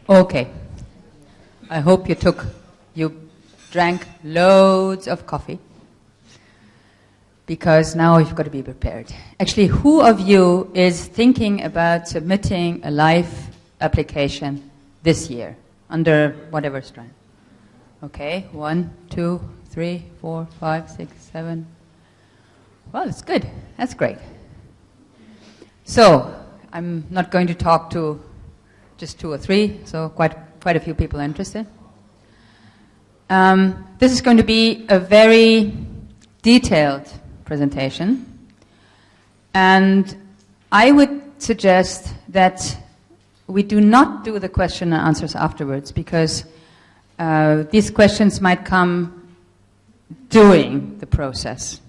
Okay. I hope you drank loads of coffee, because now you've got to be prepared. Actually, who of you is thinking about submitting a life application this year under whatever strand? Okay, 1, 2, 3, 4, 5, 6, 7. Well, it's good. That's great. So, I'm not going to talk to just 2 or 3, so quite a few people are interested. This is going to be a very detailed presentation, and I would suggest that we do not do the question and answers afterwards, because these questions might come during the process.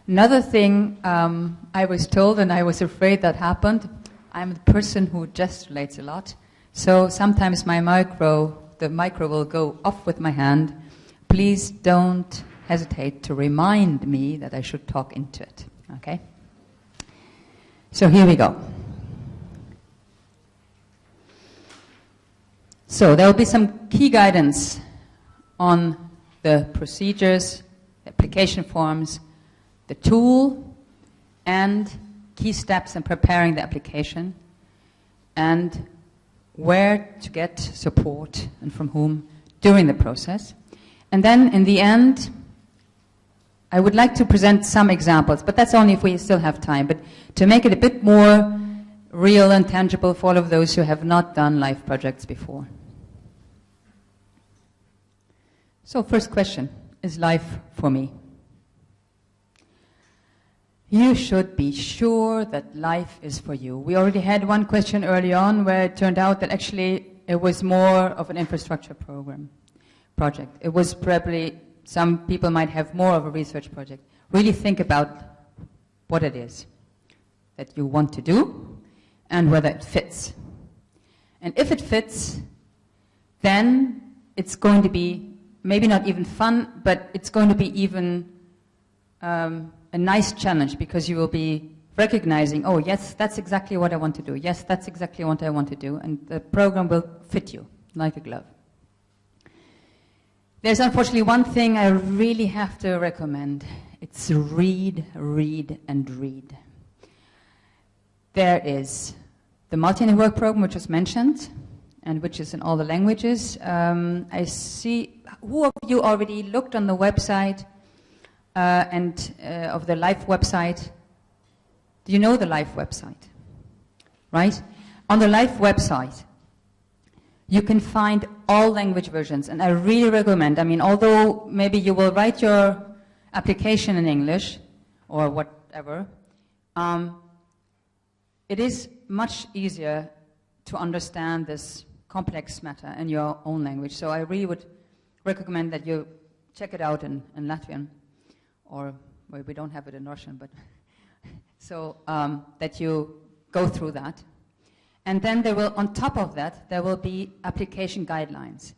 Another thing I was told, and I was afraid that happened, I'm a person who gesticulates a lot, so sometimes the micro will go off with my hand. Please don't hesitate to remind me that I should talk into it, okay? So here we go. So there will be some key guidance on the procedures, application forms, the tool, and key steps in preparing the application, and where to get support and from whom during the process. And then in the end, I would like to present some examples, but that's only if we still have time, but to make it a bit more real and tangible for all of those who have not done life projects before. So first question, is life for me? You should be sure that life is for you. We already had one question early on where it turned out that actually it was more of an infrastructure project. It was probably, some people might have more of a research project. Really think about what it is that you want to do and whether it fits. And if it fits, then it's going to be maybe not even fun, but it's going to be even a nice challenge, because you will be recognizing, oh yes, that's exactly what I want to do. Yes, that's exactly what I want to do. And the program will fit you like a glove. There's unfortunately one thing I really have to recommend. It's read, read, and read. There is the multi-network program, which was mentioned, and which is in all the languages. I see, who of you already looked on the website of the LIFE website? Do you know the LIFE website? Right? On the LIFE website, you can find all language versions, and I really recommend, I mean, although maybe you will write your application in English or whatever, it is much easier to understand this complex matter in your own language. So I really would recommend that you check it out in Latvian, or well, we don't have it in Russian, but so that you go through that. And then there will, on top of that, there will be application guidelines.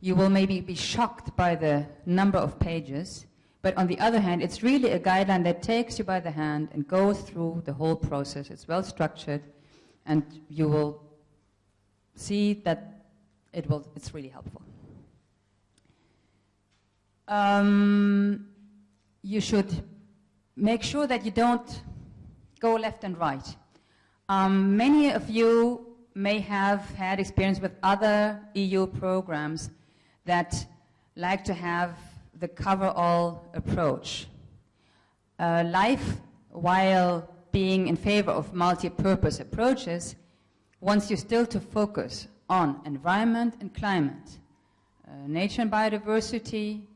You will maybe be shocked by the number of pages, but on the other hand, it's really a guideline that takes you by the hand and goes through the whole process. It's well structured, and you will see that it's really helpful. You should make sure that you don't go left and right. Many of you may have had experience with other EU programs that like to have the cover-all approach. LIFE, while being in favor of multi-purpose approaches, wants you still to focus on environment and climate, nature and biodiversity,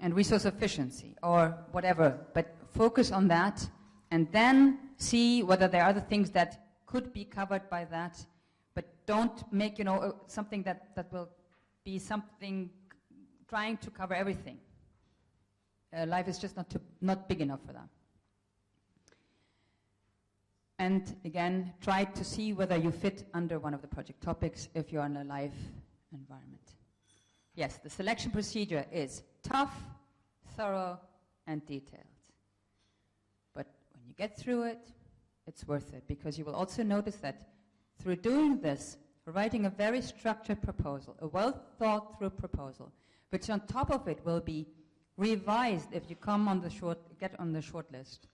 and resource efficiency, or whatever, but focus on that, and then see whether there are other things that could be covered by that, but don't make, something that will be something trying to cover everything. Life is just not big enough for that. And again, try to see whether you fit under one of the project topics if you're in a life environment. Yes, the selection procedure is tough, thorough, and detailed. But when you get through it, it's worth it, because you will also notice that through doing this writing a very structured proposal, a well thought through proposal, which on top of it will be revised if you come on the get on the short list.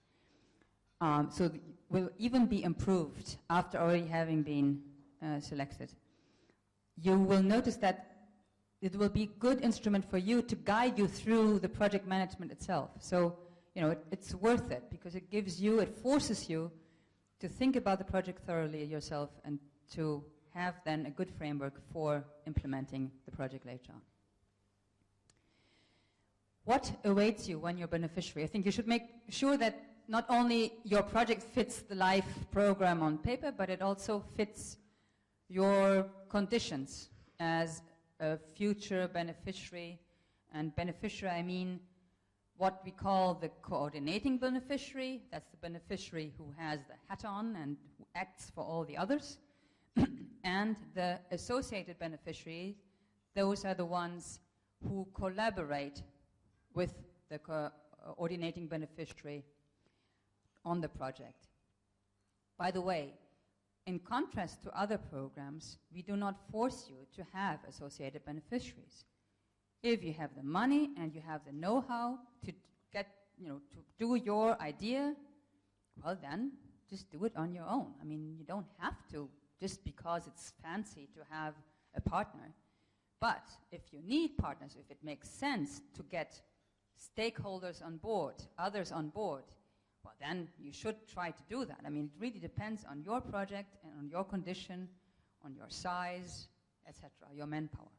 So will even be improved after already having been selected. You will notice that it will be a good instrument for you to guide you through the project management itself. So, you know, it's worth it because it gives you, it forces you to think about the project thoroughly yourself and to have then a good framework for implementing the project later on. What awaits you when you're a beneficiary? I think you should make sure that not only your project fits the LIFE program on paper, but it also fits your conditions as a future beneficiary. And beneficiary, I mean what we call the coordinating beneficiary. That's the beneficiary who has the hat on and who acts for all the others. And the associated beneficiaries, those are the ones who collaborate with the coordinating beneficiary on the project. By the way, in contrast to other programs, we do not force you to have associated beneficiaries. If you have the money and you have the know-how to get, to do your idea, well then, just do it on your own. I mean, you don't have to just because it's fancy to have a partner. But if you need partners, if it makes sense to get stakeholders on board, others on board, well then you should try to do that. I mean, it really depends on your project and on your condition, on your size, etc., your manpower.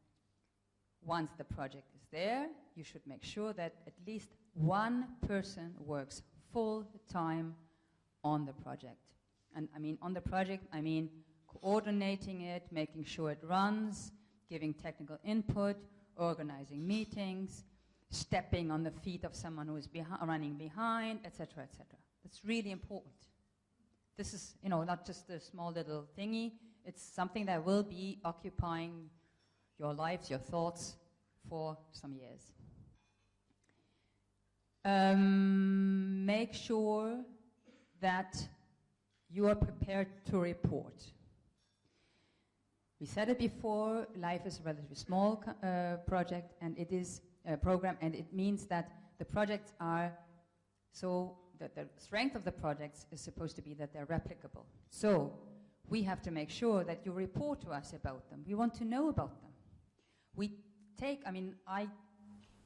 Once the project is there, you should make sure that at least one person works full time on the project. And I mean, on the project, I mean coordinating it, making sure it runs, giving technical input, organizing meetings, stepping on the feet of someone who is running behind, etc., etc. That's really important. This is, not just a small little thingy. It's something that will be occupying your lives, your thoughts for some years. Make sure that you are prepared to report. We said it before, LIFE is a relatively small project, and it is a program, and it means that the projects are so that the strength of the projects is supposed to be that they're replicable. So we have to make sure that you report to us about them. We want to know about them. I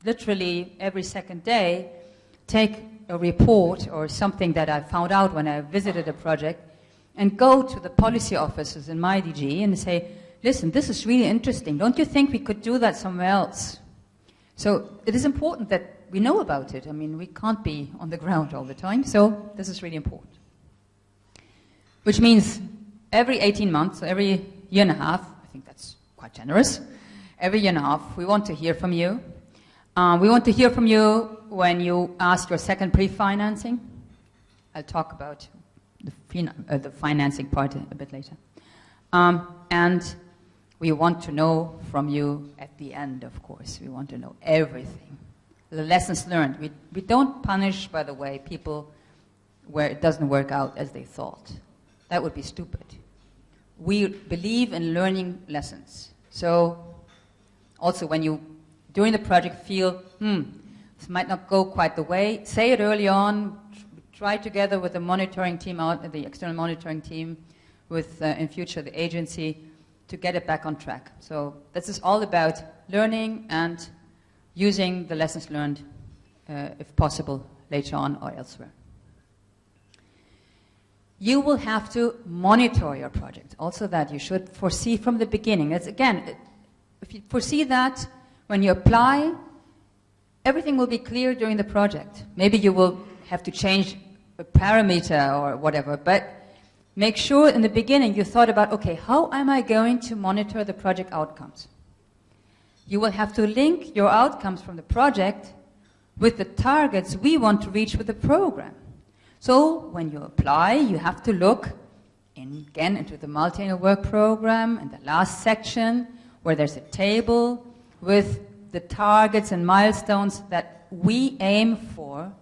literally every second day take a report or something that I found out when I visited a project and go to the policy officers in my DG and say, listen, this is really interesting. Don't you think we could do that somewhere else? So it is important that we know about it. I mean, we can't be on the ground all the time, so this is really important. Which means every 18 months, so every year and a half, I think that's quite generous, every year and a half, we want to hear from you. We want to hear from you when you ask your second pre-financing. I'll talk about the financing part a bit later. And we want to know from you at the end, of course. We want to know everything. The lessons learned. We don't punish, by the way, people where it doesn't work out as they thought. That would be stupid. We believe in learning lessons. So also when you, during the project, feel, this might not go quite the way, say it early on, try together with the monitoring team the external monitoring team, with, in future, the agency, to get it back on track. So this is all about learning and using the lessons learned, if possible, later on or elsewhere. You will have to monitor your project. Also that you should foresee from the beginning. It's, again, if you foresee that when you apply, everything will be clear during the project. Maybe you will have to change a parameter or whatever, but make sure in the beginning you thought about, okay, how am I going to monitor the project outcomes? You will have to link your outcomes from the project with the targets we want to reach with the program. So when you apply, you have to look again into the multi-annual work program and the last section where there's a table with the targets and milestones that we aim for.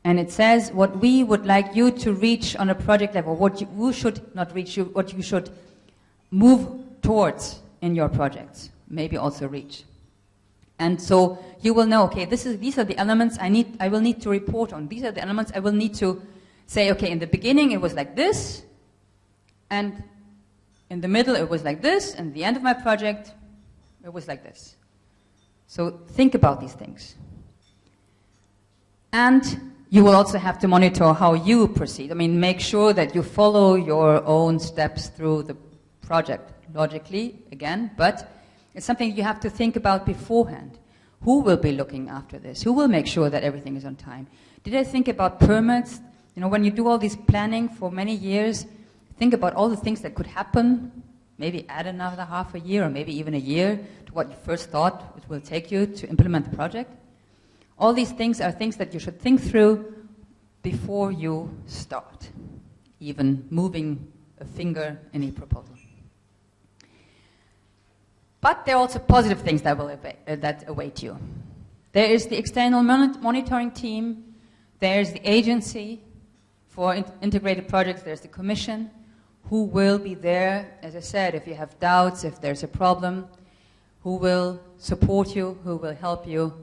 And it says what we would like you to reach on a project level, what you should not reach, what you should move towards in your projects, maybe also reach. And so you will know, okay, these are the elements I will need to report on. These are the elements I will need to say, okay, in the beginning it was like this, and in the middle it was like this, and at the end of my project it was like this. So think about these things. And you will also have to monitor how you proceed. I mean, make sure that you follow your own steps through the project, logically, again, but it's something you have to think about beforehand. Who will be looking after this? Who will make sure that everything is on time? Did I think about permits? You know, when you do all this planning for many years, think about all the things that could happen. Maybe add another half a year or maybe even a year to what you first thought it will take you to implement the project. All these things are things that you should think through before you start, even moving a finger in a proposal. But there are also positive things that await you. There is the external monitoring team, there's the agency for integrated projects, there's the commission, who will be there, as I said, if you have doubts, if there's a problem, who will support you, who will help you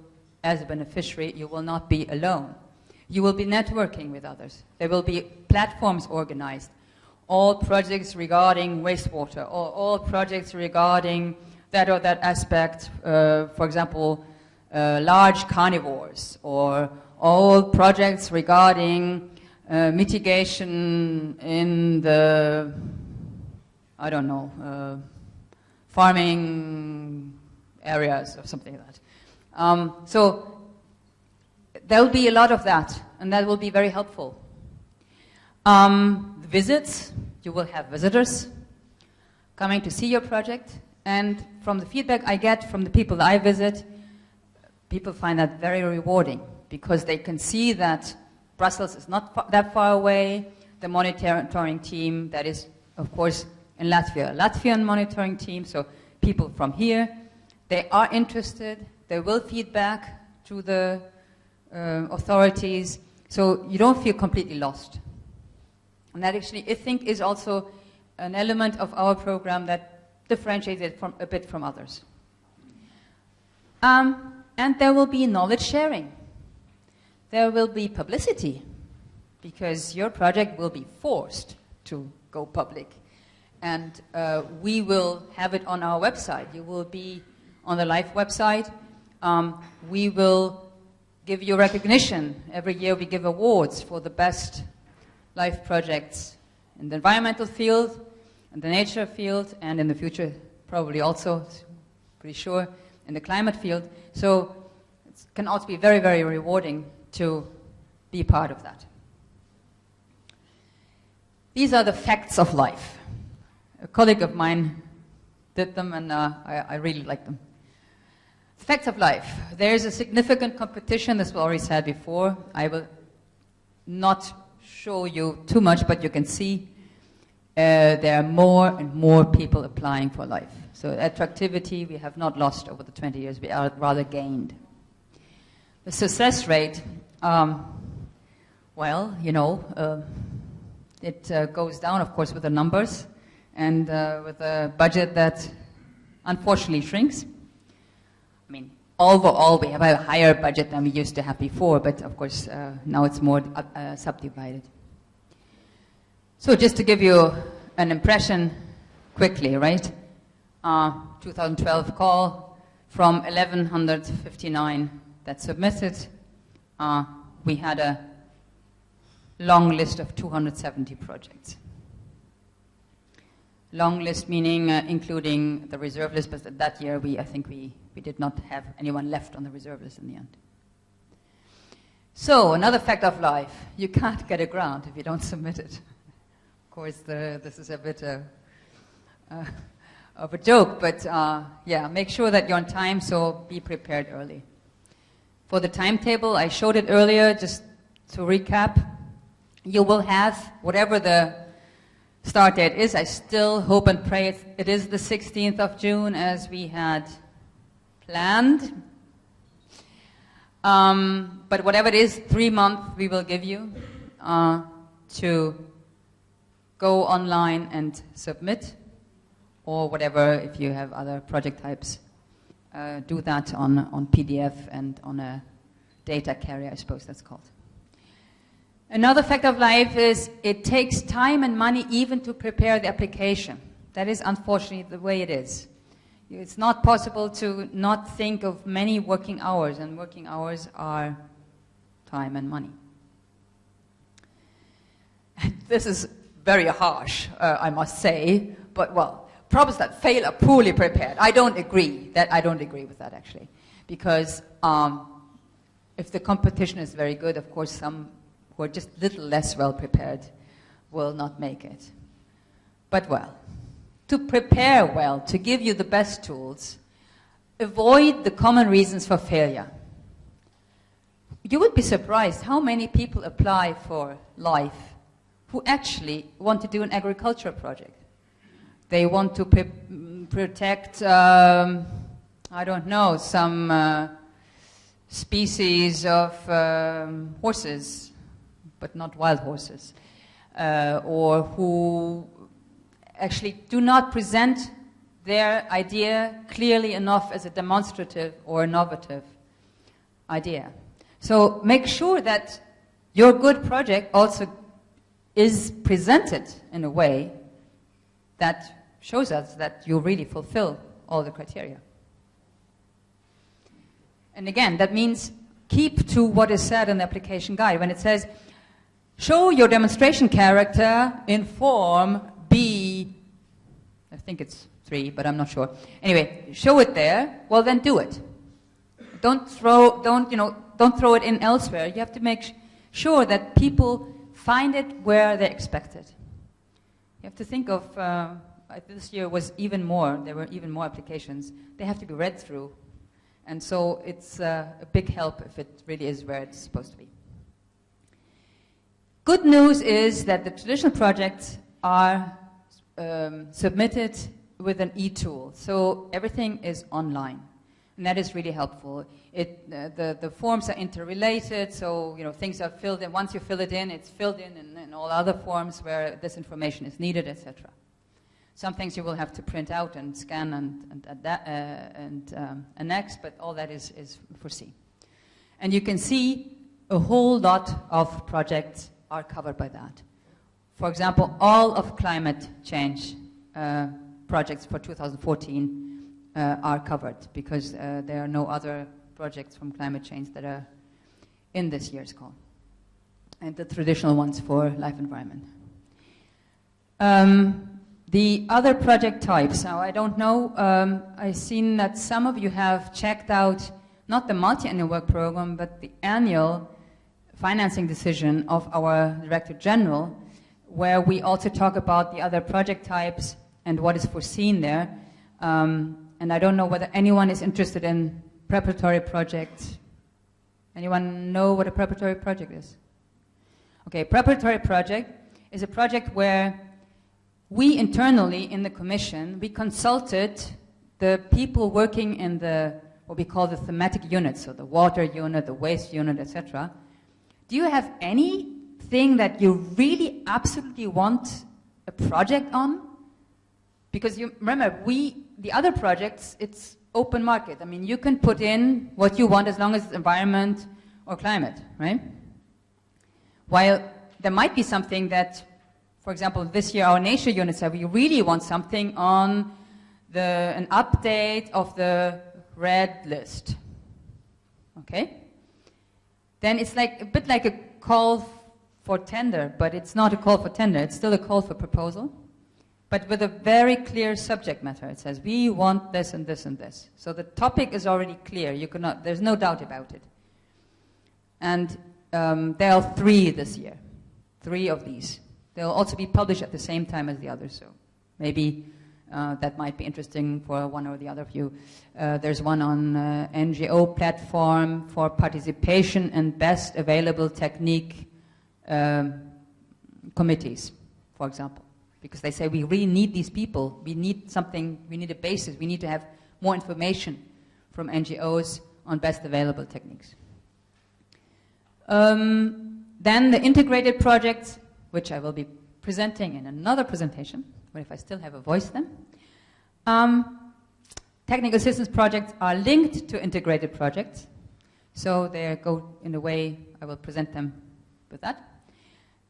as a beneficiary. You will not be alone. You will be networking with others. There will be platforms organized. All projects regarding wastewater, or all projects regarding that or that aspect, for example, large carnivores, or all projects regarding mitigation in the, I don't know, farming areas or something like that. So there will be a lot of that, and that will be very helpful. Visits, you will have visitors coming to see your project, and from the feedback I get from the people that I visit, people find that very rewarding because they can see that Brussels is not that far away. The monitoring team that is, of course, in Latvia, Latvian monitoring team, so people from here, they are interested, they will feedback to the authorities, so you don't feel completely lost. And that actually, I think, is also an element of our program that differentiates it a bit from others. And there will be knowledge sharing. There will be publicity, because your project will be forced to go public. And we will have it on our website. You will be on the LIFE website. We will give you recognition. Every year we give awards for the best LIFE projects in the environmental field, in the nature field, and in the future probably also, pretty sure, in the climate field. So it can also be very, very rewarding to be part of that. These are the facts of life. A colleague of mine did them, and I really like them. Facts of life. There is a significant competition, as we already said before. I will not show you too much, but you can see there are more and more people applying for LIFE. So attractivity we have not lost over the 20 years, we are rather gained. The success rate, well, you know, it goes down, of course, with the numbers and with a budget that unfortunately shrinks. I mean, overall, we have a higher budget than we used to have before, but of course, now it's more subdivided. So just to give you an impression quickly, right? 2012 call from 1,159 that submitted. We had a long list of 270 projects. Long list meaning including the reserve list, but that year I think we did not have anyone left on the reserve list in the end. So another fact of life, you can't get a grant if you don't submit it. Of course, this is a bit of a joke, but yeah, make sure that you're on time, so be prepared early. For the timetable, I showed it earlier, just to recap. You will have, whatever the start date is, I still hope and pray it is the 16th of June as we had planned. But whatever it is, 3 months we will give you to go online and submit. or whatever, if you have other project types, do that on PDF and on a data carrier, I suppose that's called. Another fact of life is it takes time and money even to prepare the application. That is unfortunately the way it is. It's not possible to not think of many working hours, and working hours are time and money. And this is very harsh, I must say, but well, problems that fail are poorly prepared. I don't agree with that actually, because if the competition is very good, of course some who are just a little less well prepared will not make it. But well, to prepare well, to give you the best tools, avoid the common reasons for failure. You would be surprised how many people apply for LIFE who actually want to do an agriculture project. They want to protect, I don't know, some species of horses, but not wild horses, or who actually do not present their idea clearly enough as a demonstrative or innovative idea. So make sure that your good project also is presented in a way that shows us that you really fulfill all the criteria. And again, that means keep to what is said in the application guide. When it says, show your demonstration character in form B, I think it's 3, but I'm not sure. Anyway, show it there, well then do it. Don't throw it in elsewhere. You have to make sure that people find it where they expect it. You have to think of, this year was even more, there were even more applications. They have to be read through. And so it's a big help if it really is where it's supposed to be. Good news is that the traditional projects are submitted with an e-tool. So everything is online. And that is really helpful. The forms are interrelated, so things are filled in. Once you fill it in, it's filled in all other forms where this information is needed, etc. Some things you will have to print out and scan and annex, but all that is foreseen. And you can see a whole lot of projects are covered by that. For example, all of climate change projects for 2014 are covered, because there are no other projects from climate change that are in this year's call, and the traditional ones for life environment. The other project types, now I don't know, I've seen that some of you have checked out not the multi-annual work program, but the annual financing decision of our Director General, where we also talk about the other project types and what is foreseen there. And I don't know whether anyone is interested in preparatory projects. Anyone know what a preparatory project is? Okay, preparatory project is a project where we internally in the Commission, we consulted the people working in what we call the thematic units, so the water unit, the waste unit, etc. Do you have anything that you really absolutely want a project on? Because you remember, the other projects, it's open market. I mean, you can put in what you want as long as it's environment or climate, right? While there might be something that, for example, this year our nature unit said we really want something on an update of the red list. Okay? Then it's like a bit like a call for tender, but it's not a call for tender, it's still a call for proposal, but with a very clear subject matter. It says, we want this and this and this. So the topic is already clear, there's no doubt about it. And there are 3 this year, 3 of these. They'll also be published at the same time as the others, so maybe that might be interesting for one or the other of you. There's one on NGO platform for participation and best available technique committees, for example. Because they say we really need these people, we need something, we need a basis, we need to have more information from NGOs on best available techniques. Then the integrated projects, which I will be presenting in another presentation, but if I still have a voice then. Technical assistance projects are linked to integrated projects. So they go in a way, I will present them with that.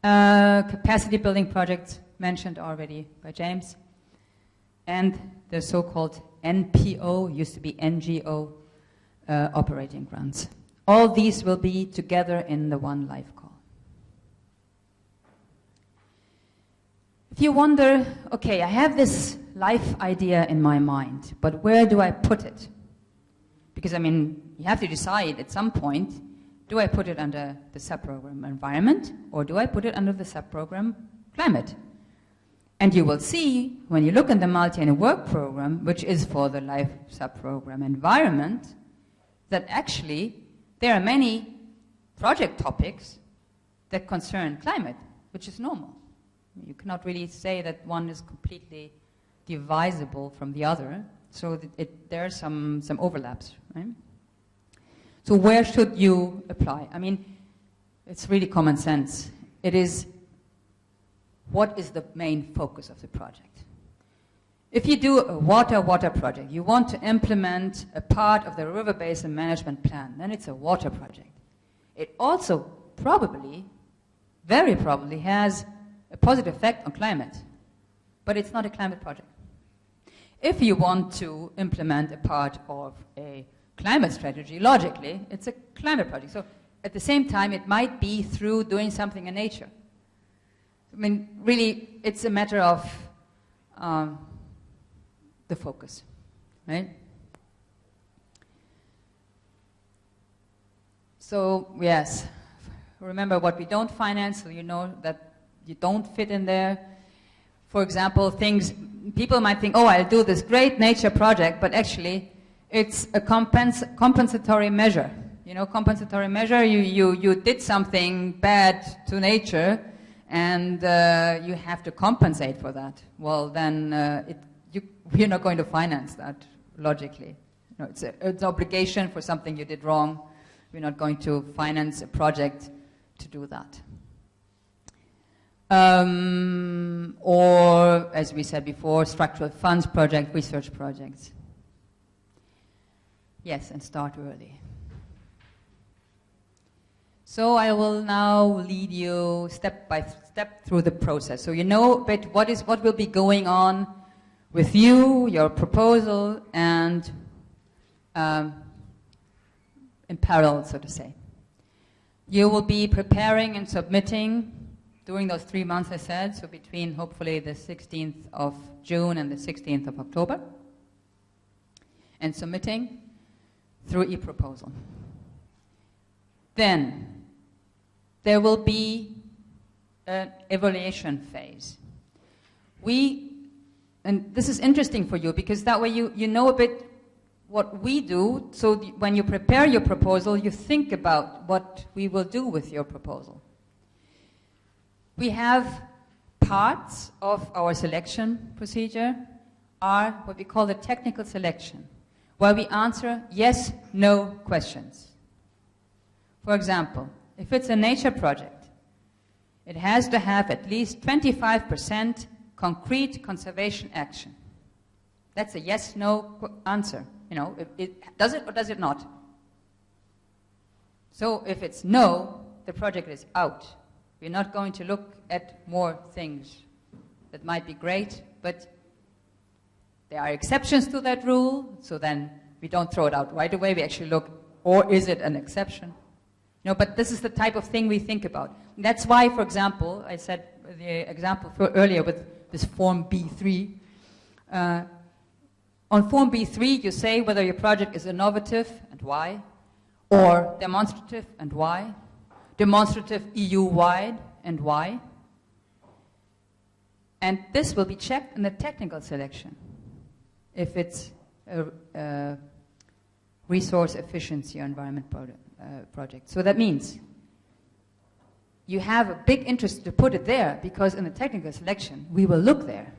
Capacity building projects mentioned already by James. And the so-called NPO, used to be NGO, operating grants. All these will be together in the one life call. If you wonder, okay, I have this life idea in my mind, but where do I put it? Because, I mean, you have to decide at some point, do I put it under the subprogram environment, or do I put it under the subprogram climate? And you will see, when you look in the multi-annual work program, which is for the life subprogram environment, that actually there are many project topics that concern climate, which is normal. You cannot really say that one is completely divisible from the other, so that there are some overlaps, right? So where should you apply? I mean, it's really common sense. It is, what is the main focus of the project? If you do a water project, you want to implement a part of the river basin management plan, then it's a water project. It also probably, very probably, has a positive effect on climate, but it's not a climate project. If you want to implement a part of a climate strategy, logically, it's a climate project. So at the same time, it might be through doing something in nature. I mean, really, it's a matter of the focus, right? So, yes, remember what we don't finance, so you know that you don't fit in there. For example, people might think, oh, I'll do this great nature project, but actually it's a compensatory measure. You know, compensatory measure, you did something bad to nature, and you have to compensate for that. Well, then you're not going to finance that, logically. You know, it's an obligation for something you did wrong. We're not going to finance a project to do that. Or, as we said before, structural funds project, research projects. Yes, and start early. So I will now lead you step by step through the process. So you know a bit what will be going on with you, your proposal, and in parallel, so to say. You will be preparing and submitting during those 3 months, I said, so between hopefully the 16th of June and the 16th of October, and submitting through e-proposal. Then there will be an evaluation phase. And this is interesting for you because that way you know a bit what we do, so when you prepare your proposal, you think about what we will do with your proposal. We have parts of our selection procedure are what we call the technical selection, where we answer yes, no questions. For example, if it's a nature project, it has to have at least 25% concrete conservation action. That's a yes, no answer. You know, does it or does it not? So if it's no, the project is out. We're not going to look at more things that might be great, but there are exceptions to that rule, so then we don't throw it out right away. We actually look, or is it an exception? No, but this is the type of thing we think about. And that's why, for example, I said the example earlier with this Form B3. On Form B3, you say whether your project is innovative and why, or demonstrative and why, demonstrative EU-wide and why. And this will be checked in the technical selection if it's a resource efficiency or environment project. So that means you have a big interest to put it there because in the technical selection, we will look there.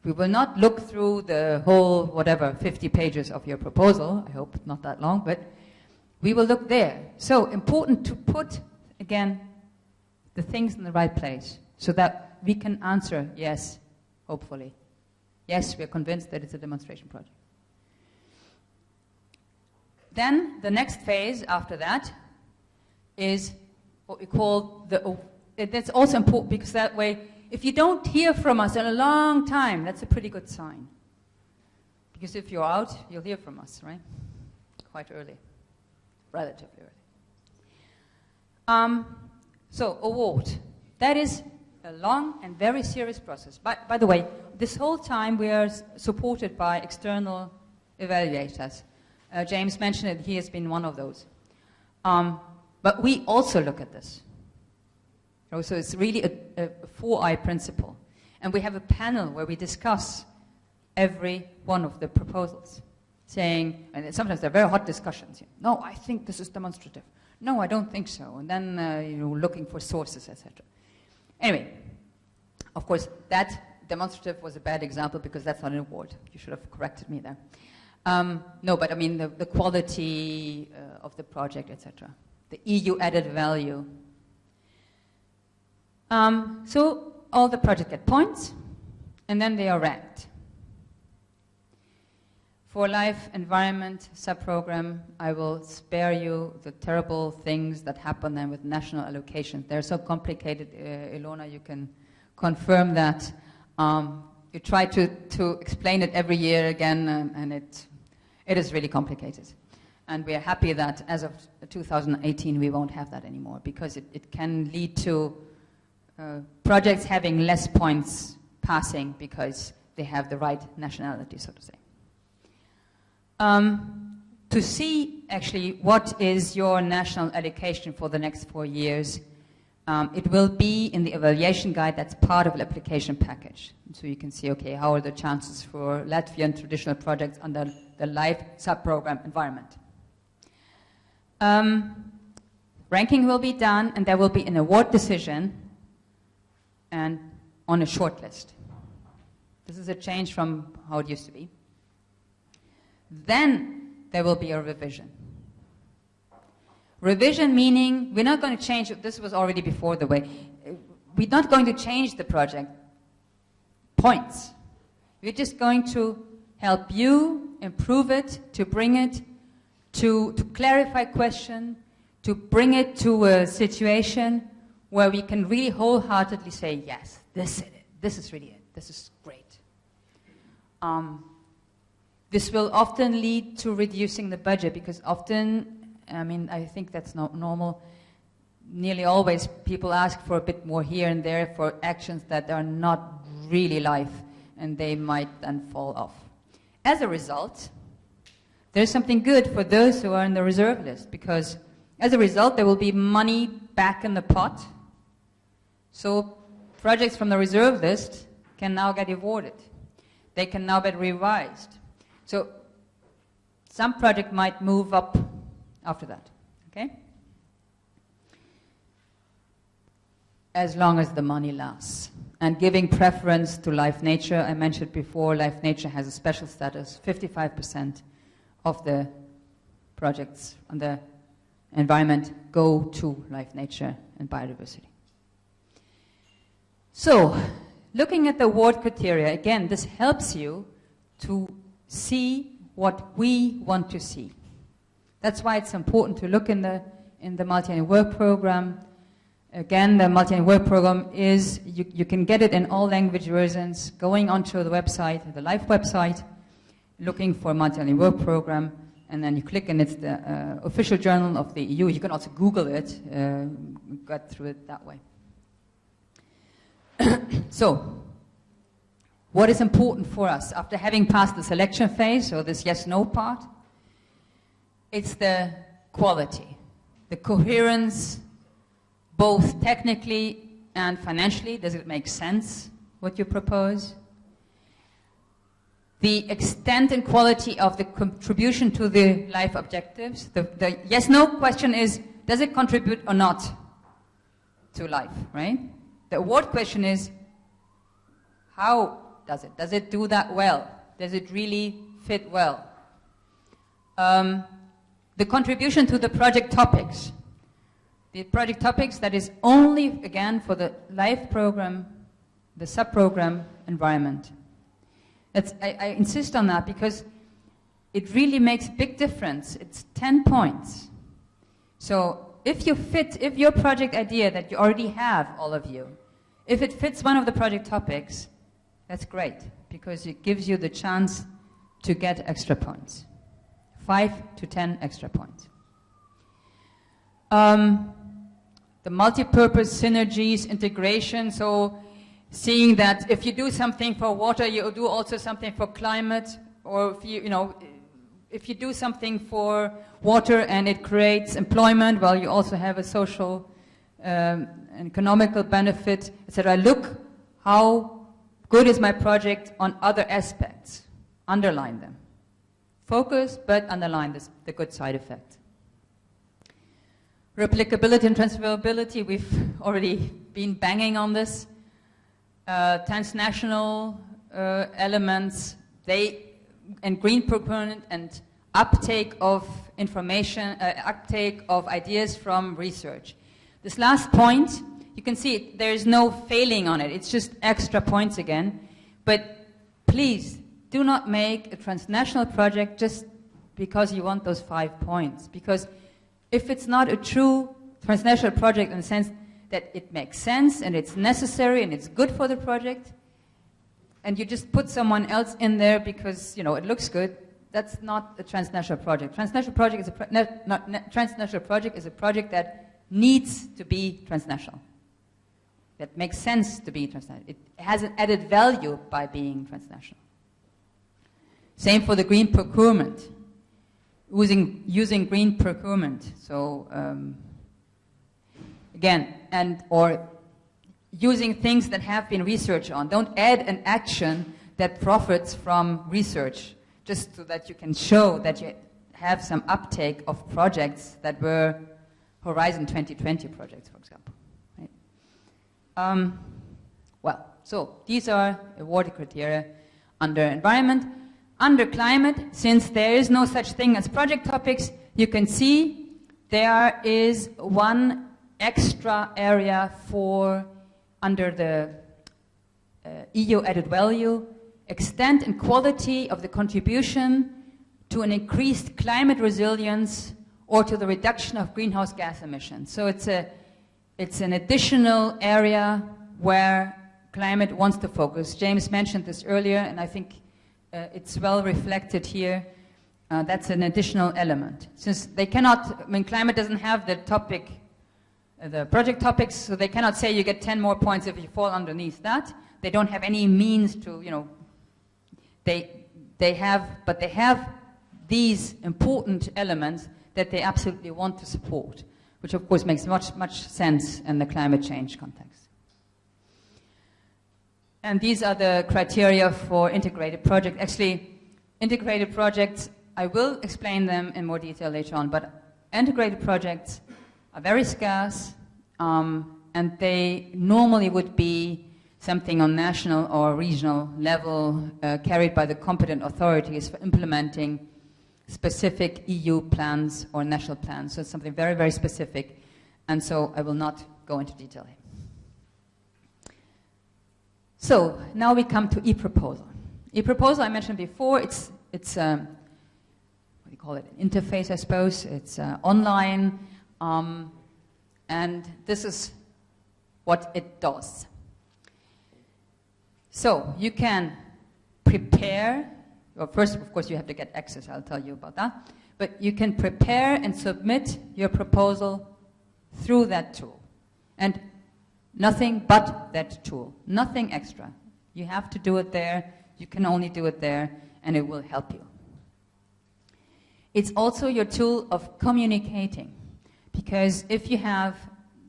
We will not look through the whole, 50 pages of your proposal. I hope not that long, but we will look there. So important to put, again, the things in the right place so that we can answer yes, hopefully, Yes, we are convinced that it's a demonstration project. Then the next phase after that is what we call that's also important because that way, if you don't hear from us in a long time, that's a pretty good sign. Because if you're out, you'll hear from us, right? Quite early, relatively early. So award, that is a long and very serious process. By the way, this whole time we are supported by external evaluators. James mentioned it, he has been one of those. But we also look at this. So it's really a 4I principle. And we have a panel where we discuss every one of the proposals, saying, and sometimes they're very hot discussions. No, I think this is demonstrative. No, I don't think so. And then, looking for sources, etc. Anyway, of course, that demonstrative was a bad example because that's not an award. You should have corrected me there. No, but I mean the quality of the project, etc. The EU added value. So all the projects get points, and then they are ranked. For life, environment, sub-program, I will spare you the terrible things that happen then with national allocations. They're so complicated, Ilona, you can confirm that. You try to explain it every year again, and it is really complicated. And we are happy that as of 2018 we won't have that anymore, because it can lead to projects having less points passing because they have the right nationality, so to say. To see actually what is your national allocation for the next 4 years, it will be in the evaluation guide that's part of the application package. So you can see, okay, how are the chances for Latvian traditional projects under the life sub-program environment. Ranking will be done, and there will be an award decision and on a short list. This is a change from how it used to be. Then there will be a revision. Revision meaning we're not going to change it. This was already before the way. We're not going to change the project points. We're just going to help you improve it, to bring it, to clarify question, to bring it to a situation where we can really wholeheartedly say, yes, this is it. This is really it. This is great. This will often lead to reducing the budget, because often, I mean, I think that's not normal. Nearly always people ask for a bit more here and there for actions that are not really life, and they might then fall off. As a result, there's something good for those who are in the reserve list, because as a result there will be money back in the pot. So projects from the reserve list can now get awarded. They can now be revised. So some project might move up after that, okay? As long as the money lasts. And giving preference to life nature, I mentioned before, life nature has a special status. 55% of the projects on the environment go to life nature and biodiversity. So, looking at the award criteria, again, this helps you to see what we want to see. That's why it's important to look in the multi-annual work program. Again, the multi-annual work program is, you can get it in all language versions, going onto the website, the LIFE website, looking for multi-annual work program, and then you click and it's the official journal of the EU. You can also Google it, get through it that way. So, what is important for us after having passed the selection phase, or this yes-no part? It's the quality, the coherence, both technically and financially. Does it make sense, what you propose? The extent and quality of the contribution to the life objectives. The yes-no question is, does it contribute or not to life, right? The award question is, how does it? Does it do that well? Does it really fit well? The contribution to the project topics. The project topics that is only, again, for the life program, the sub-program environment. I insist on that because it really makes a big difference. It's 10 points. So if your project idea that you already have, all of you, if it fits one of the project topics, that's great, because it gives you the chance to get extra points. 5 to 10 extra points. The multi-purpose synergies, integration, so seeing that if you do something for water, you do also something for climate, or if you do something for water and it creates employment, well, you also have a social and economical benefit, etc. Look how good is my project on other aspects. Underline them. Focus, but underline the good side effect. Replicability and transferability, we've already been banging on this. Transnational elements, and green procurement and uptake of information, uptake of ideas from research. This last point, you can see there is no failing on it. It's just extra points again. But please, do not make a transnational project just because you want those 5 points. Because if it's not a true transnational project in the sense that it makes sense and it's necessary and it's good for the project, and you just put someone else in there because, it looks good, that's not a transnational project. Transnational project is a project that needs to be transnational. That makes sense to be transnational. It has an added value by being transnational. Same for the green procurement. Using green procurement. So, or using things that have been researched on. Don't add an action that profits from research, just so that you can show that you have some uptake of projects that were Horizon 2020 projects, for example. Right? So these are award criteria under environment. Under climate, since there is no such thing as project topics, you can see there is one extra area for under the EU added value, extent and quality of the contribution to an increased climate resilience or to the reduction of greenhouse gas emissions. So it's an additional area where climate wants to focus. James mentioned this earlier, and I think it's well reflected here. That's an additional element. Since they cannot, climate doesn't have the topic, the project topics, so they cannot say you get 10 more points if you fall underneath that. They don't have any means to, they have these important elements that they absolutely want to support, which of course makes much sense in the climate change context. And these are the criteria for integrated project. Actually, integrated projects, I will explain them in more detail later on, but integrated projects are very scarce, and they normally would be something on national or regional level carried by the competent authorities for implementing specific EU plans or national plans. So it's something very, very specific, and so I will not go into detail here. So now we come to e-proposal. E-proposal, I mentioned before, it's what do you call it, an interface, I suppose. It's online, and this is what it does. So you can prepare, well, first, of course, you have to get access, I'll tell you about that, but you can prepare and submit your proposal through that tool. And nothing but that tool, nothing extra. You have to do it there, you can only do it there, and it will help you. It's also your tool of communicating, because if you have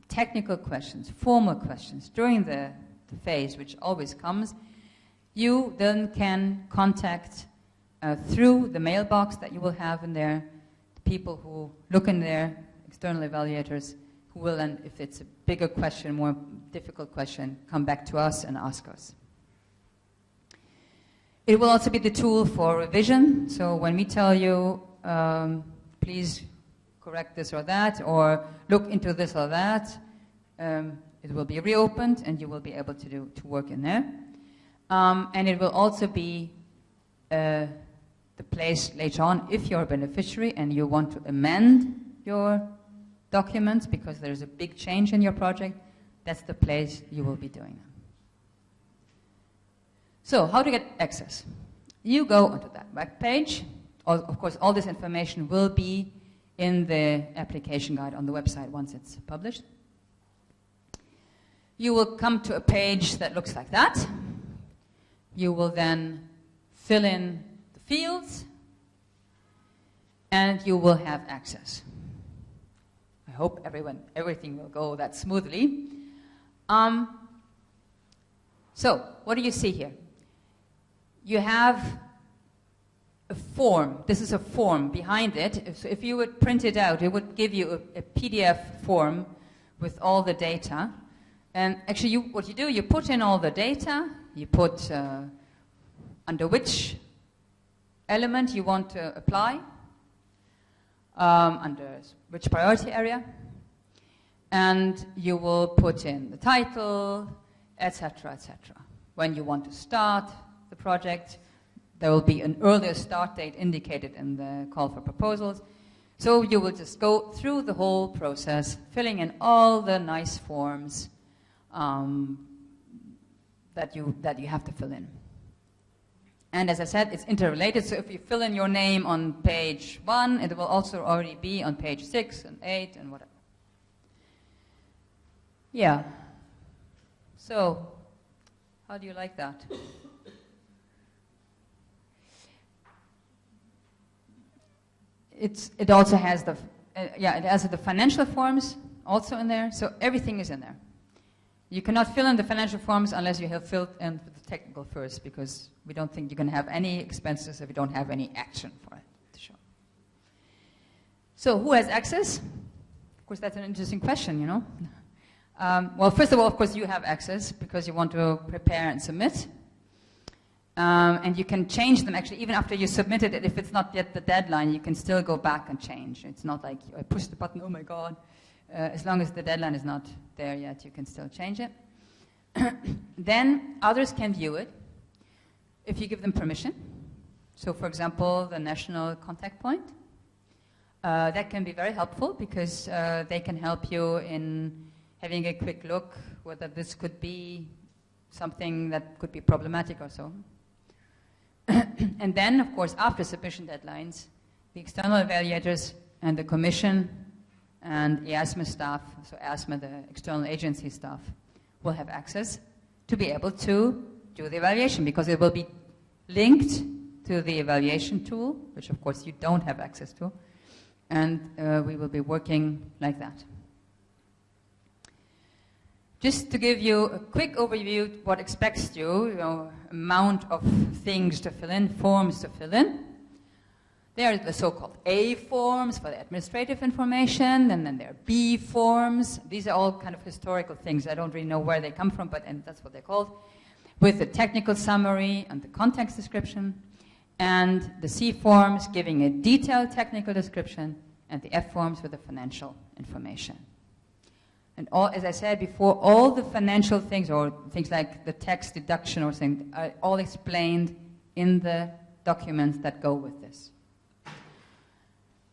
technical questions, formal questions during the phase, which always comes, you then can contact through the mailbox that you will have in there, the people who look in there, external evaluators, who will then, if it's a bigger question, more difficult question, come back to us and ask us. It will also be the tool for revision. So when we tell you, please correct this or that, or look into this or that, it will be reopened and you will be able to work in there. And it will also be the place later on, if you're a beneficiary and you want to amend your documents because there's a big change in your project, that's the place you will be doing them. So, how to get access? You go onto that web page. Of course, all this information will be in the application guide on the website once it's published. You will come to a page that looks like that. You will then fill in the fields, and you will have access. I hope everything will go that smoothly. So, what do you see here? You have a form. This is a form behind it. So if you would print it out, it would give you a PDF form with all the data. And actually, what you do, you put in all the data, you put under which element you want to apply, under which priority area, and you will put in the title, etc., etc. When you want to start the project, there will be an earlier start date indicated in the call for proposals. So you will just go through the whole process, filling in all the nice forms that you have to fill in. And as I said, it's interrelated, so if you fill in your name on page 1, it will also already be on page 6 and 8 and whatever. Yeah. So, how do you like that? It also has the it has the financial forms also in there, so everything is in there. You cannot fill in the financial forms unless you have filled in the technical first, because we don't think you can have any expenses if you don't have any action for it to show. So who has access? Of course, that's an interesting question, you know. Well, first of all, of course, you have access because you want to prepare and submit. And you can change them, actually, even after you submitted it. If it's not yet the deadline, you can still go back and change. It's not like I push the button, oh my God. As long as the deadline is not there yet, you can still change it. Then others can view it if you give them permission. So, for example, the national contact point. That can be very helpful because they can help you in having a quick look whether this could be something that could be problematic or so. And then, of course, after submission deadlines, the external evaluators and the Commission and EASMA staff, so EASMA, the external agency staff, will have access to be able to do the evaluation, because it will be linked to the evaluation tool, which of course you don't have access to, and we will be working like that. Just to give you a quick overview what expects you, amount of things to fill in, forms to fill in. There are the so-called A forms for the administrative information, and then there are B forms. These are all kind of historical things. I don't really know where they come from, but that's what they're called. With the technical summary and the context description, and the C forms giving a detailed technical description, and the F forms with the financial information. And all, as I said before, all the financial things, or things like the tax deduction or something, are all explained in the documents that go with this.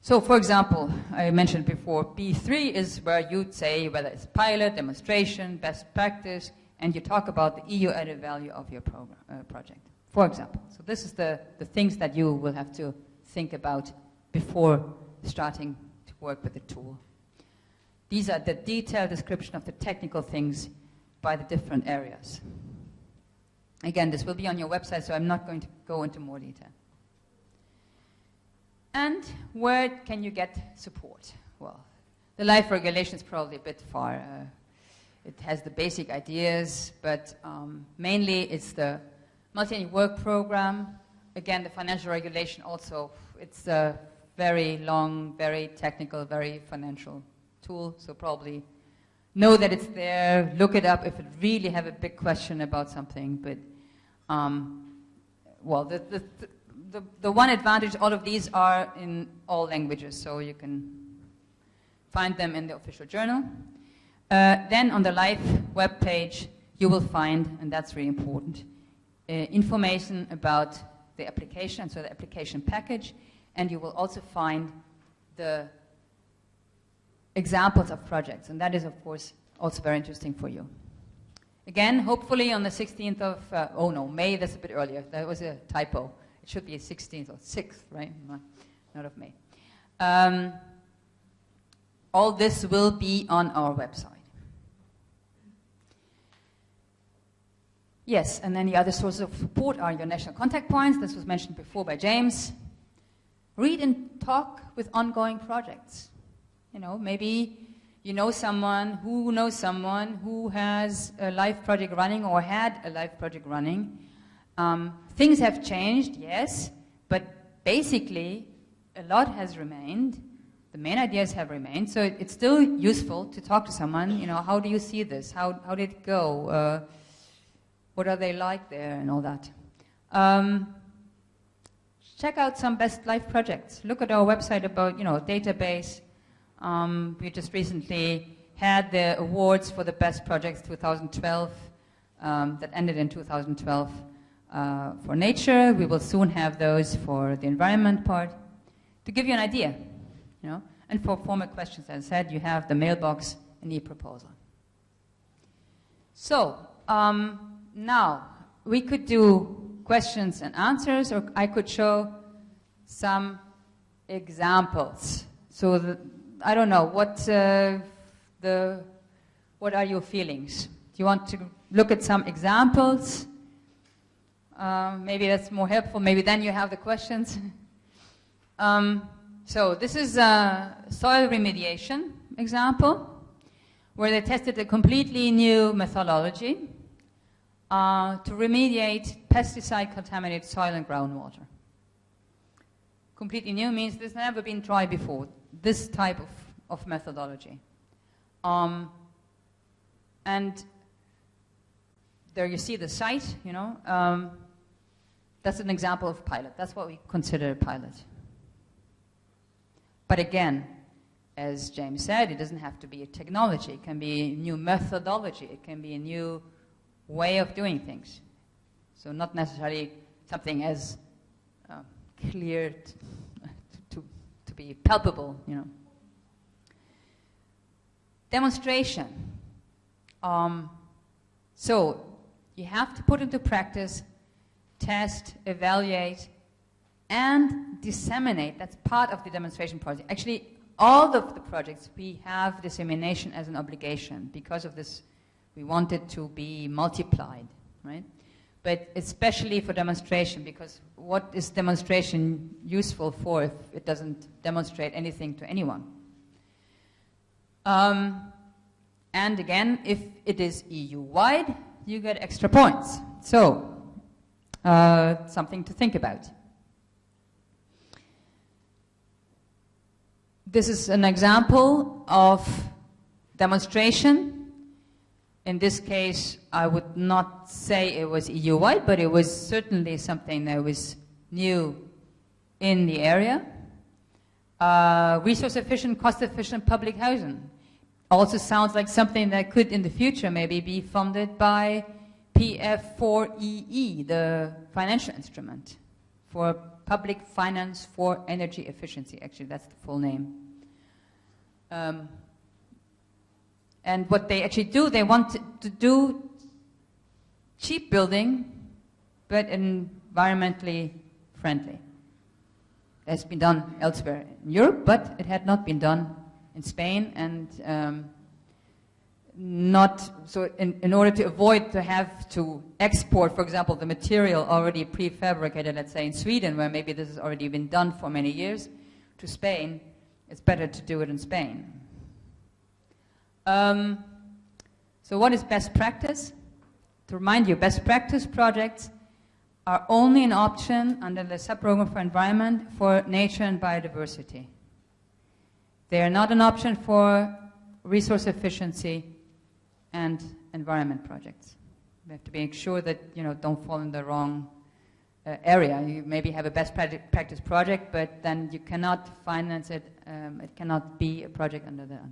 So, for example, I mentioned before, B3 is where you'd say whether it's pilot, demonstration, best practice, and you talk about the EU added value of your project, for example. So this is the things that you will have to think about before starting to work with the tool. These are the detailed description of the technical things by the different areas. Again, this will be on your website, so I'm not going to go into more detail. And where can you get support? Well, the LIFE regulation is probably a bit far. It has the basic ideas, but mainly it's the multi-annual work program. Again, the financial regulation also, it's a very long, very technical, very financial tool, so probably know that it's there, look it up if you really have a big question about something. But, well, the one advantage, all of these are in all languages, so you can find them in the official journal. Then on the LIFE webpage, you will find, and that's really important, information about the application, so the application package, and you will also find the examples of projects, and that is, of course, also very interesting for you. Again, hopefully on the 16th of, oh no, May, that's a bit earlier. That was a typo. It should be 16th or 6th, right? Not of May. All this will be on our website. Yes, and then the other sources of support are your national contact points. This was mentioned before by James. Read and talk with ongoing projects. You know, maybe you know someone who has a life project running or had a life project running. Things have changed, yes, but basically a lot has remained. The main ideas have remained, so it's still useful to talk to someone. You know, how do you see this? How did it go? What are they like there and all that? Check out some best life projects. Look at our website about, you know, database. We just recently had the awards for the best projects 2012 that ended in 2012 for nature. We will soon have those for the environment part. To give you an idea, you know, and for formal questions, as I said, you have the mailbox and the proposal. So, now, we could do questions and answers, or I could show some examples. So, I don't know, what are your feelings? Do you want to look at some examples? Maybe that's more helpful. Maybe then you have the questions. So, this is a soil remediation example, where they tested a completely new methodology to remediate pesticide-contaminated soil and groundwater. Completely new means this has never been tried before, this type of methodology. And there you see the site, you know. That's an example of pilot. That's what we consider a pilot. But again, as James said, it doesn't have to be a technology. It can be a new methodology. It can be a new way of doing things. So not necessarily something as clear to be palpable, you know. Demonstration. So you have to put into practice, test, evaluate, and disseminate. That's part of the demonstration project. Actually, all of the projects, we have dissemination as an obligation. Because of this, we want it to be multiplied, right? But especially for demonstration, because what is demonstration useful for if it doesn't demonstrate anything to anyone? And again, if it is EU-wide, you get extra points. So, something to think about. This is an example of demonstration. In this case, I would not say it was EU-wide, but it was certainly something that was new in the area. Resource-efficient, cost-efficient public housing. Also sounds like something that could, in the future, maybe be funded by PF4EE, the financial instrument for public finance for energy efficiency. Actually, that's the full name. And what they actually do, they want to do cheap building, but environmentally friendly. It has been done elsewhere in Europe, but it had not been done in Spain, and not so. In order to avoid to have to export, for example, the material already prefabricated, let's say in Sweden, where maybe this has already been done for many years, to Spain, it's better to do it in Spain. So what is best practice? To remind you, best practice projects are only an option under the subprogram for environment for nature and biodiversity. They are not an option for resource efficiency and environment projects. We have to make sure that, you know, don't fall in the wrong area. You maybe have a best practice project, but then you cannot finance it. It cannot be a project under that.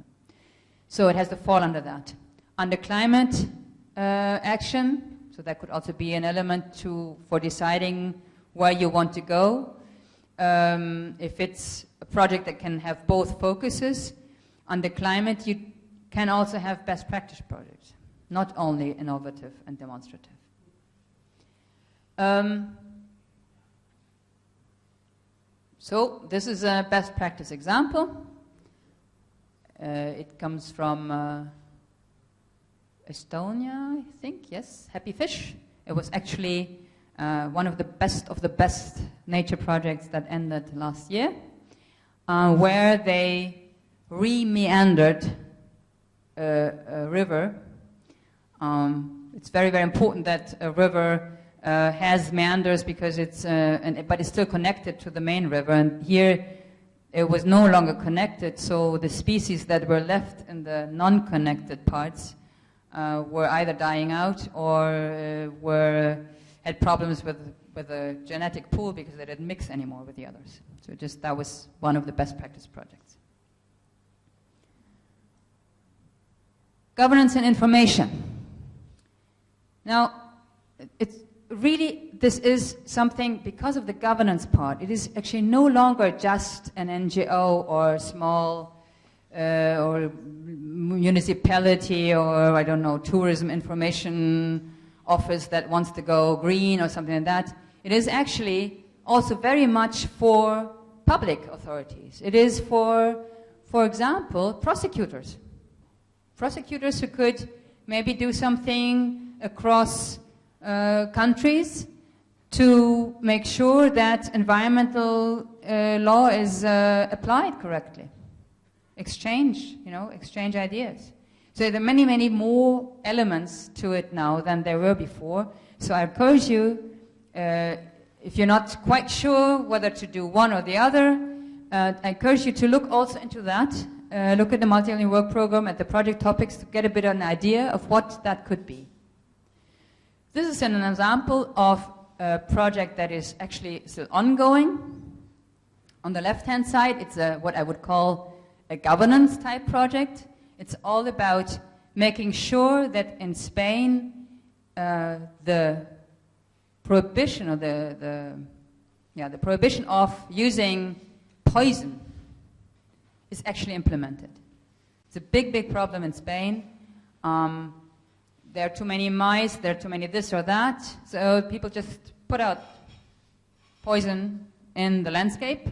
So it has to fall under that. Under climate action, so that could also be an element for deciding where you want to go. If it's a project that can have both focuses, on the climate you can also have best practice projects, not only innovative and demonstrative. So this is a best practice example. It comes from Estonia, I think, yes, Happy Fish. It was actually one of the best nature projects that ended last year, where they re-meandered a river. It's very, very important that a river has meanders because it's, but it's still connected to the main river. And here it was no longer connected, so the species that were left in the non-connected parts were either dying out or had problems with the genetic pool because they didn't mix anymore with the others. So that was one of the best practice projects. Governance and information. Now, it's really, this is something, because of the governance part, it is actually no longer just an NGO or small or municipality or, I don't know, tourism information office that wants to go green or something like that. It is actually also very much for public authorities. It is for example, prosecutors. Prosecutors who could maybe do something across countries to make sure that environmental law is applied correctly. Exchange ideas. So there are many, many more elements to it now than there were before. So I encourage you, if you're not quite sure whether to do one or the other, I encourage you to look also into that. Look at the multi-annual work program, at the project topics, to get a bit of an idea of what that could be. This is an example of a project that is actually still ongoing. On the left-hand side, it's what I would call a governance type project. It's all about making sure that in Spain the prohibition or the prohibition of using poison is actually implemented. It's a big, big problem in Spain. There are too many mice, there are too many this or that, so people just put out poison in the landscape,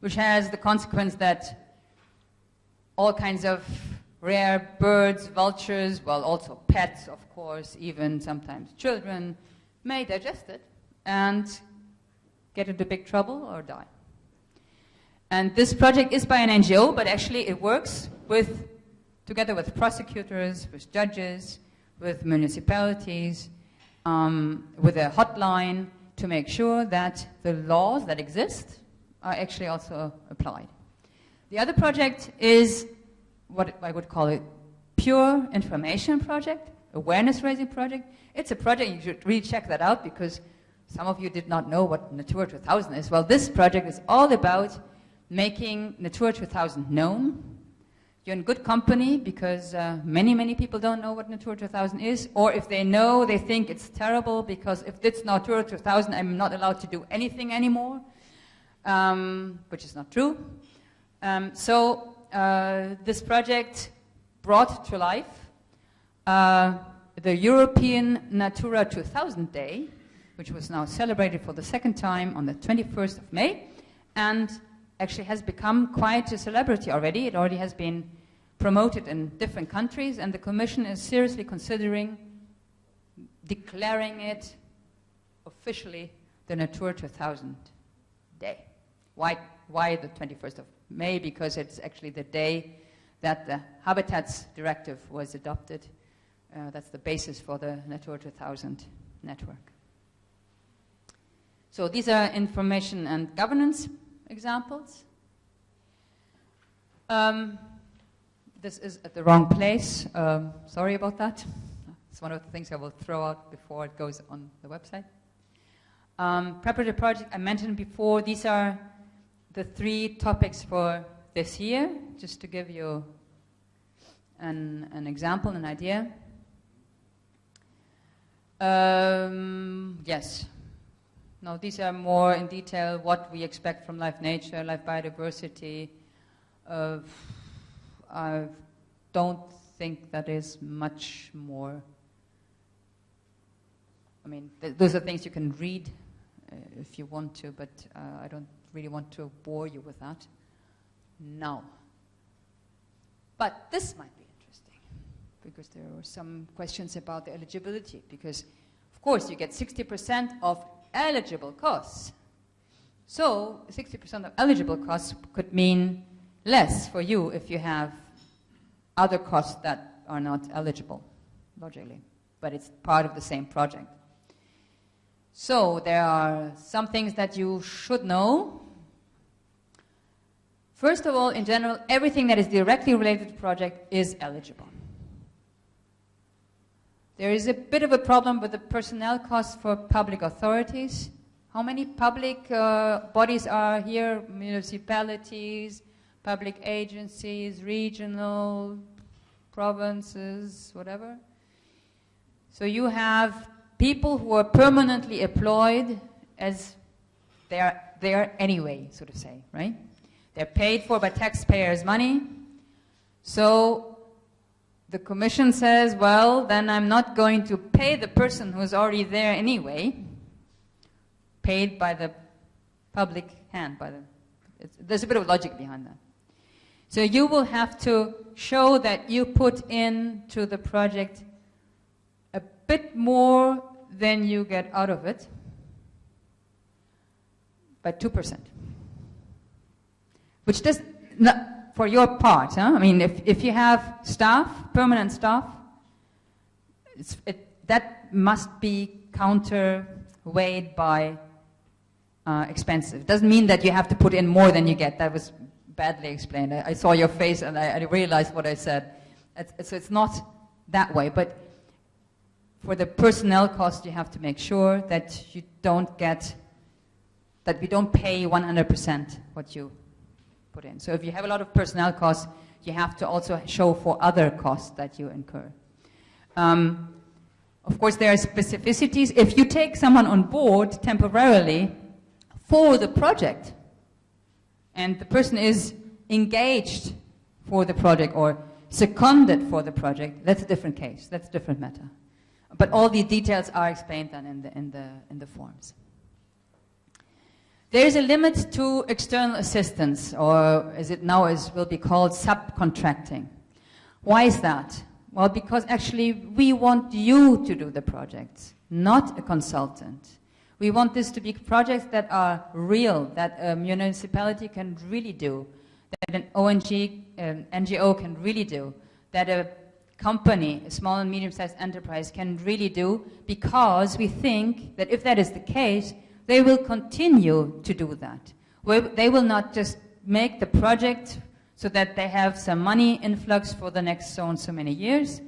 which has the consequence that all kinds of rare birds, vultures, well, also pets, of course, even sometimes children, may digest it and get into big trouble or die. And this project is by an NGO, but actually it works together with prosecutors, with judges, with municipalities, with a hotline to make sure that the laws that exist are actually also applied. The other project is what I would call a pure information project, awareness raising project. It's a project, you should really check that out because some of you did not know what Natura 2000 is. Well, this project is all about making Natura 2000 known. You're in good company because many, many people don't know what Natura 2000 is, or if they know, they think it's terrible because if it's Natura 2000, I'm not allowed to do anything anymore, which is not true. This project brought to life the European Natura 2000 Day, which was now celebrated for the second time on the 21st of May, and actually has become quite a celebrity already. It already has been promoted in different countries, and the Commission is seriously considering declaring it officially the Natura 2000 Day. Why the 21st of May? Because it's actually the day that the Habitats Directive was adopted. That's the basis for the Natura 2000 network. So these are information and governance examples. This is at the wrong place. Sorry about that. It's one of the things I will throw out before it goes on the website. Preparatory project I mentioned before. These are the 3 topics for this year, just to give you an example, an idea. Yes. No, these are more in detail what we expect from life nature, life biodiversity. I don't think that is much more. I mean, those are things you can read if you want to, but I don't really want to bore you with that now. But this might be interesting, because there were some questions about the eligibility, because, of course, you get 60% of eligible costs. So 60% of eligible costs could mean less for you if you have other costs that are not eligible, logically, but it's part of the same project. So there are some things that you should know. First of all, in general, everything that is directly related to the project is eligible. There is a bit of a problem with the personnel costs for public authorities. How many public bodies are here? Municipalities, public agencies, regional, provinces, whatever. So you have people who are permanently employed as they are there anyway, so to say, right? They're paid for by taxpayers' money. So the commission says, well, then I'm not going to pay the person who's already there anyway, paid by the public hand. There's a bit of logic behind that. So you will have to show that you put into the project a bit more than you get out of it, by 2%. Which does not, for your part, huh? I mean, if you have staff, permanent staff, that must be counterweighed by expensive. It doesn't mean that you have to put in more than you get. That was badly explained. I saw your face and I realized what I said. So it's not that way, but for the personnel cost, you have to make sure that you don't get, that we don't pay 100% what you put in. So if you have a lot of personnel costs, you have to also show for other costs that you incur. Of course, there are specificities. If you take someone on board temporarily for the project, and the person is engaged for the project or seconded for the project, that's a different case. That's a different matter. But all the details are explained then in the forms. There is a limit to external assistance, or as it now will be called, subcontracting. Why is that? Well, because actually we want you to do the projects, not a consultant. We want this to be projects that are real, that a municipality can really do, that an NGO can really do, that a company, a small and medium-sized enterprise can really do, because we think that if that is the case, they will continue to do that. They will not just make the project so that they have some money influx for the next so and so many years.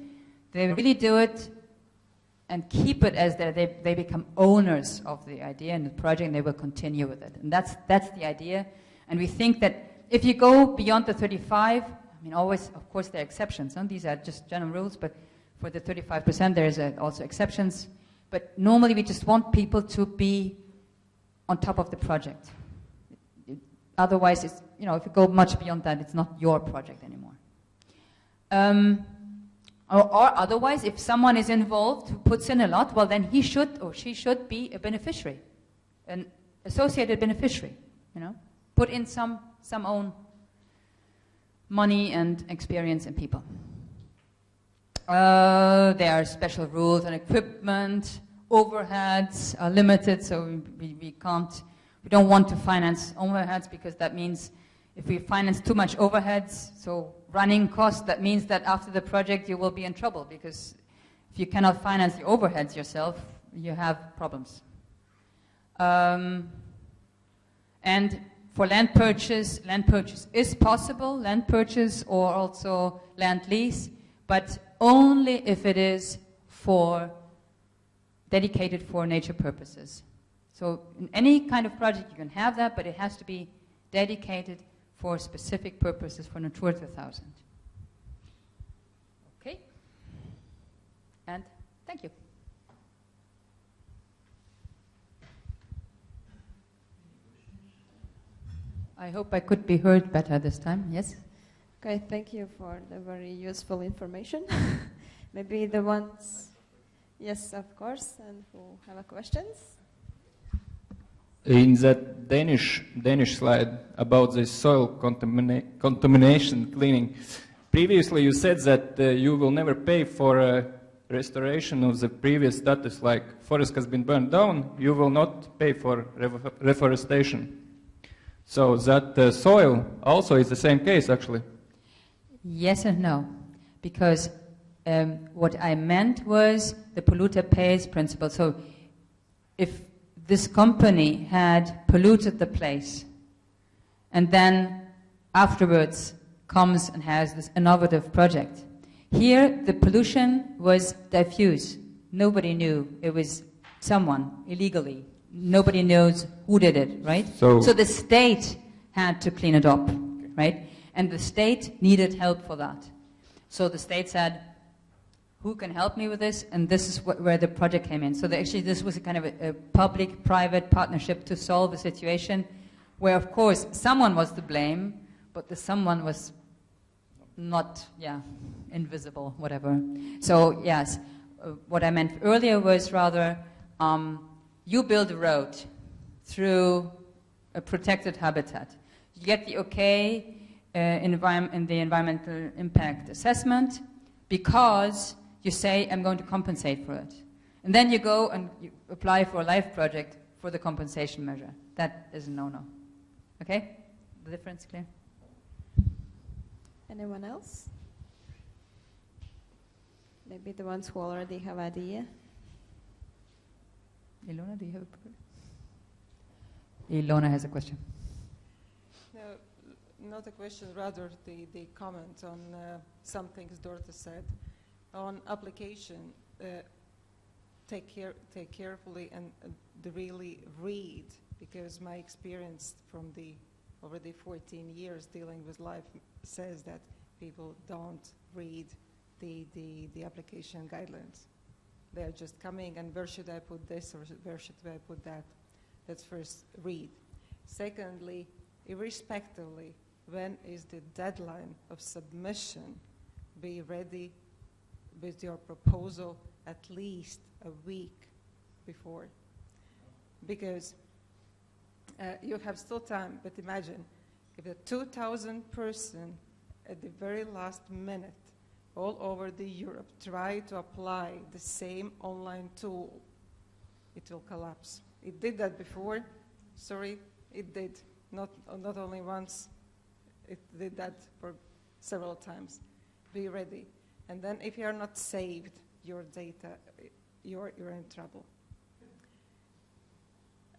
They really do it and keep it as they become owners of the idea and the project, and they will continue with it. And that's the idea. And we think that if you go beyond the 35, I mean, always, of course, there are exceptions. Huh? These are just general rules, but for the 35%, there's also exceptions. But normally, we just want people to be on top of the project. Otherwise, it's, if you go much beyond that, it's not your project anymore. Or otherwise, if someone is involved who puts in a lot, well, then he should or she should be a beneficiary, an associated beneficiary. Put in some own money and experience and people. There are special rules on equipment. Overheads are limited, so we don't want to finance overheads, because that means if we finance too much overheads, so running costs, that means that after the project you will be in trouble, because if you cannot finance the overheads yourself, you have problems. And for land purchase is possible, land purchase or also land lease, but only if it is dedicated for nature purposes. So in any kind of project you can have that, but it has to be dedicated for specific purposes for Natura 2000. Okay? And thank you. I hope I could be heard better this time. Yes? Okay, thank you for the very useful information. Maybe the ones, yes, of course, and who have questions? In that Danish slide about the soil contamination cleaning, previously you said that you will never pay for restoration of the previous status, like forest has been burned down, you will not pay for reforestation. So that soil also is the same case, actually. Yes and no, because what I meant was the polluter pays principle. So if this company had polluted the place and then afterwards comes and has this innovative project, here the pollution was diffuse. Nobody knew. It was someone illegally. Nobody knows who did it, right? So the state had to clean it up, right? And the state needed help for that. So the state said, who can help me with this? And this is where the project came in. So actually this was a kind of a public-private partnership to solve a situation where, of course, someone was to blame, but the someone was not, invisible, whatever. So yes, what I meant earlier was rather, you build a road through a protected habitat. You get the okay in the environmental impact assessment because you say, I'm going to compensate for it. And then you go and you apply for a life project for the compensation measure. That is a no-no. Okay? The difference clear? Anyone else? Maybe the ones who already have idea. Ilona, do you have a question? Ilona has a question. No, not a question, rather the comment on some things Dorothy said. On application, take carefully and really read, because my experience from the already 14 years dealing with life says that people don't read the application guidelines. They're just coming and where should I put this or where should I put that? Let's first read. Secondly, irrespectively, when is the deadline of submission, be ready with your proposal at least a week before. Because you have still time, but imagine if a 2,000 person at the very last minute all over the Europe try to apply the same online tool, it will collapse. It did that before. Sorry, it did. Not only once, it did that for several times. Be ready. And then if you are not saved your data, you're in trouble.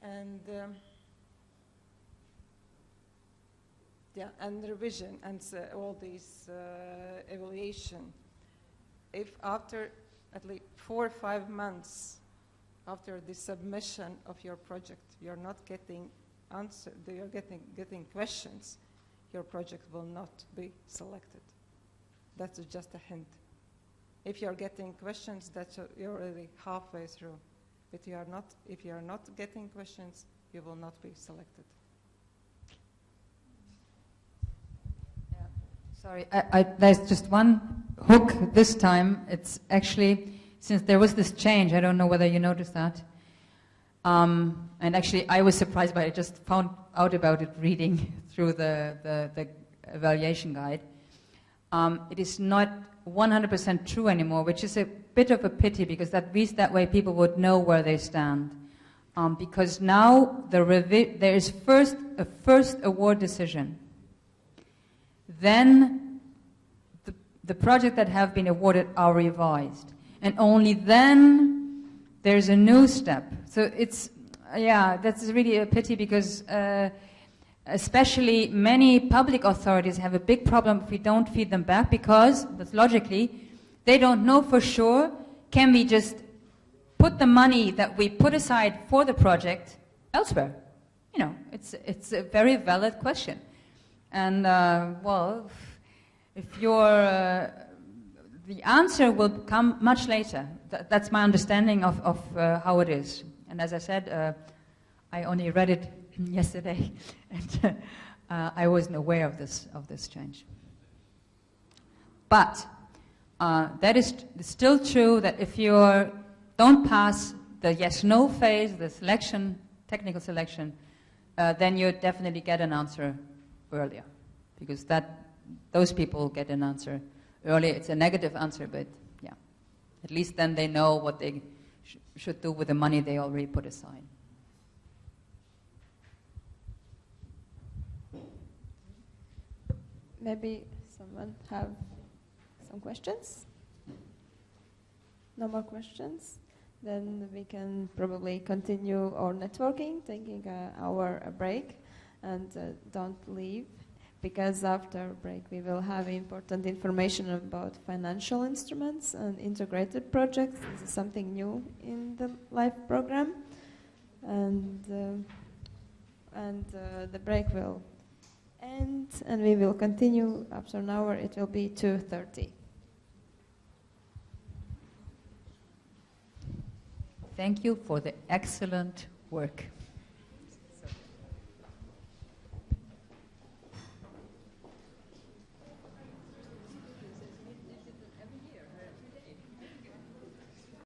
And and revision and all these evaluation. If after at least 4 or 5 months after the submission of your project, you're not getting answer, you're getting questions, your project will not be selected. That's just a hint. If you're getting questions, that's you're already halfway through. But if you are not getting questions, you will not be selected. Yeah. Sorry, there's just one hook this time. It's actually, since there was this change, I don't know whether you noticed that. And actually, I was surprised by it. I just found out about it reading through the evaluation guide. It is not 100% true anymore, which is a bit of a pity, because at least that way people would know where they stand. Because now there is first a first award decision. Then the projects that have been awarded are revised. And only then there's a new step. So it's, that's really a pity, because especially many public authorities have a big problem if we don't feed them back, because, that's logically, they don't know for sure, can we just put the money that we put aside for the project elsewhere? You know, it's a very valid question. And, well, if you're, the answer will come much later. That's my understanding of how it is. And as I said, I only read it yesterday, and I wasn't aware of this change. But that is still true that if you don't pass the yes/no phase, the selection, technical selection, then you definitely get an answer earlier, because those people get an answer earlier. It's a negative answer, but yeah, at least then they know what they should do with the money they already put aside. Maybe someone have some questions? No more questions? Then we can probably continue our networking, taking an hour break, and don't leave, because after break we will have important information about financial instruments and integrated projects. This is something new in the LIFE program, and the break will end, and we will continue after an hour. It will be 2:30. Thank you for the excellent work.